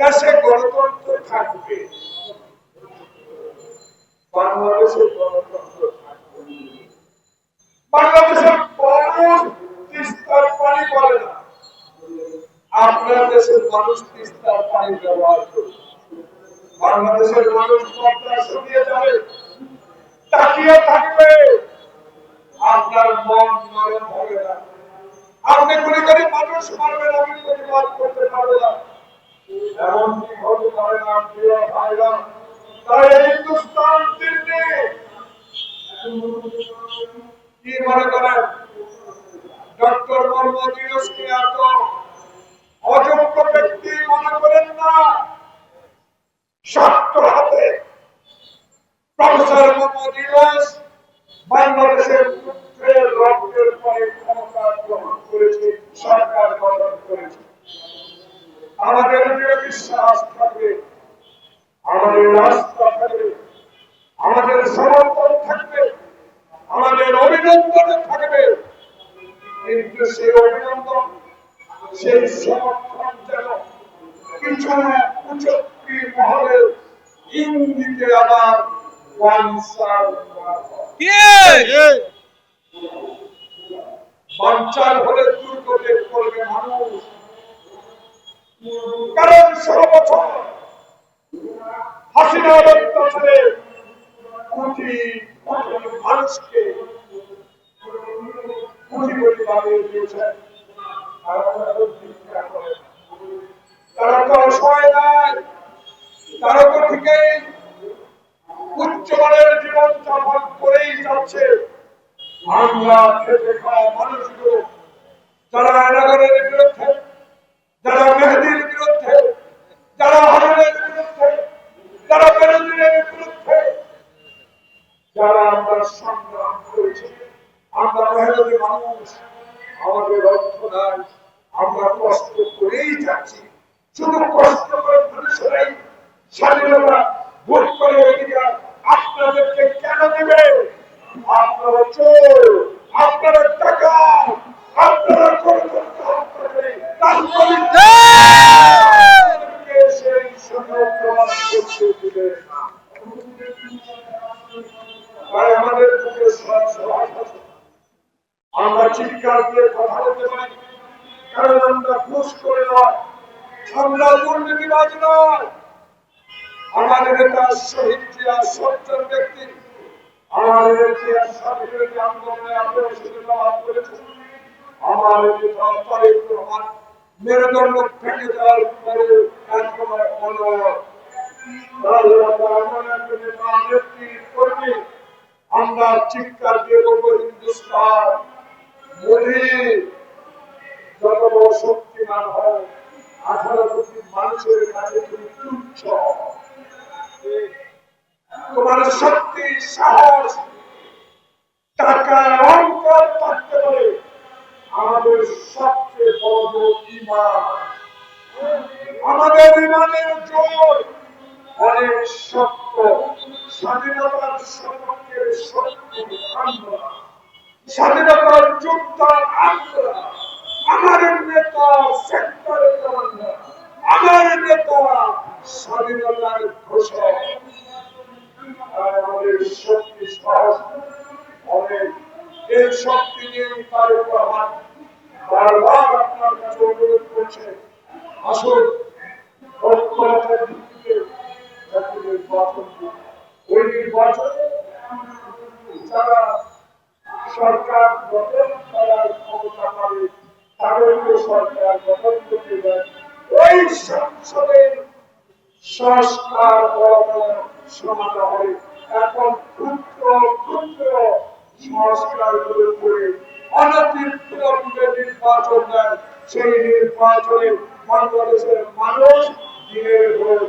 দেশে গণতন্ত্র থাকবে, বাংলাদেশে গণতন্ত্র থাকবে। বাংলাদেশের মানুষ তিস্তার পানি পারে না, আপনার দেশের মানুষ তিস্তার পানি ব্যবহার করবে। বাংলাদেশের মানুষ পদ্মা শুকিয়ে যাবে, তাকিয়ে থাকবে, আপনার মন নরম হবে না। আপনি গুলি করে মানুষ মারবেন, আমি প্রতিবাদ করতে পারবো না, এমনকি হতে পারে না। প্রিয় ভাইরা, তাই হিন্দুস্তান দিল্লি কি মনে করেন ডক্টর মোহাম্মদ ইউনূসকে এত অযোগ্য ব্যক্তি মনে করেন না? শক্ত হাতে প্রফেসর মোহাম্মদ ইউনূস বাংলাদেশের পুত্রের রক্তের পরে ক্ষমতা গ্রহণ করেছে, সরকার গঠন করেছে। আমাদের দৃঢ় বিশ্বাস থাকবে, আমাদের রাস্তা থাকবে, আমাদের সমর্থন থাকবে, আমাদের অভিনন্দন থাকবে, কিন্তু সেই অভিনন্দন, সেই সমর্থন যেন কিছু কুচক্রী মহলের ইঙ্গিতে আবার বানচাল হলে দুর্গতে করবে মানুষ। কারণ ১৬ বছর হাসিনা অত্যাচারে কোটি কোটি মানুষকে কোটি কোটি বানিয়ে দিয়েছেন। তারা তো অসহায় নাই, তারা তো ঠিকই উচ্চমানের জীবন যাপন করেই যাচ্ছে। আমরা খেতে খাওয়া মানুষগুলো যারা এনাগরের বিরুদ্ধে, যারা মেহেদির বিরুদ্ধে, যারা হারুনের বিরুদ্ধে, যারা বেনজিরের বিরুদ্ধে, যারা আমরা সংগ্রাম করেছি, আমরা মেহনতি মানুষ, আমাদের অর্থ নাই, আমরা কষ্ট করেই যাচ্ছি। শুধু কষ্ট করে মানুষেরাই স্বাধীনতা ভোট করে অধিকার আপনাদেরকে কেন দেবে? আপনারা চোর, আপনারা টাকা, আপনারা গণতন্ত্র হত্যা করে সেই সময় প্রমাণ করতে দিবে না। তাই আমাদের বুকে সাহস আছে, আমরা চিৎকার দিয়ে কথা বলতে পারি, কারণ আমরা ঘুষ করে নয়, আমরা দুর্নীতিবাজ নয়। আমাদের নেতা শহীদ জিয়া সজ্জন ব্যক্তি, আমাদের নেতা স্বাধীনতা আন্দোলনে আত্মবিশ্বাস লাভ করেছেন। আমাদের নেতা তারেক রহমান মেরুদণ্ড ভেঙে যাওয়ার পরে এখনো অনড়। আমরা চিৎকার দিয়ে বলবো, হিন্দুস্তান মোদী যত বড় শক্তিমান হয়, 18 কোটি মানুষের কাছে তুমি তুচ্ছ। তোমার শক্তি, সাহস, টাকা, অহংকার থাকতে পারে, আমাদের সবচেয়ে বড় ঈমান, আমাদের ঈমানের জোর অনেক শক্ত। স্বাধীনতার সপক্ষে শক্তি আন্দোলন, স্বাধীনতার যোদ্ধার আন্দোলন, আমার নেতা সেক্টর কমান্ডার, আমার নেতা স্বাধীনতার ঘোষক। আমাদের শক্তি সাহস অনেক, এই শক্তি নিয়ে তারেক রহমান বারবার আপনার কাছে অনুরোধ করছে, আসুন ঐক্যমতের ভিত্তিতে একটি নির্বাচন দিন। ওই নির্বাচনে যারা সরকার গঠন করার ক্ষমতা পাবে তাদেরকে সরকার গঠন করতে দেয়। ওই সংসদের সংস্কার সমাধা হবে। এখন ক্ষুদ্র ক্ষুদ্র সংস্কার করে অনতিবিলম্বে নির্বাচন দেন। সেই নির্বাচনে বাংলাদেশের মানুষ দিনের ভোট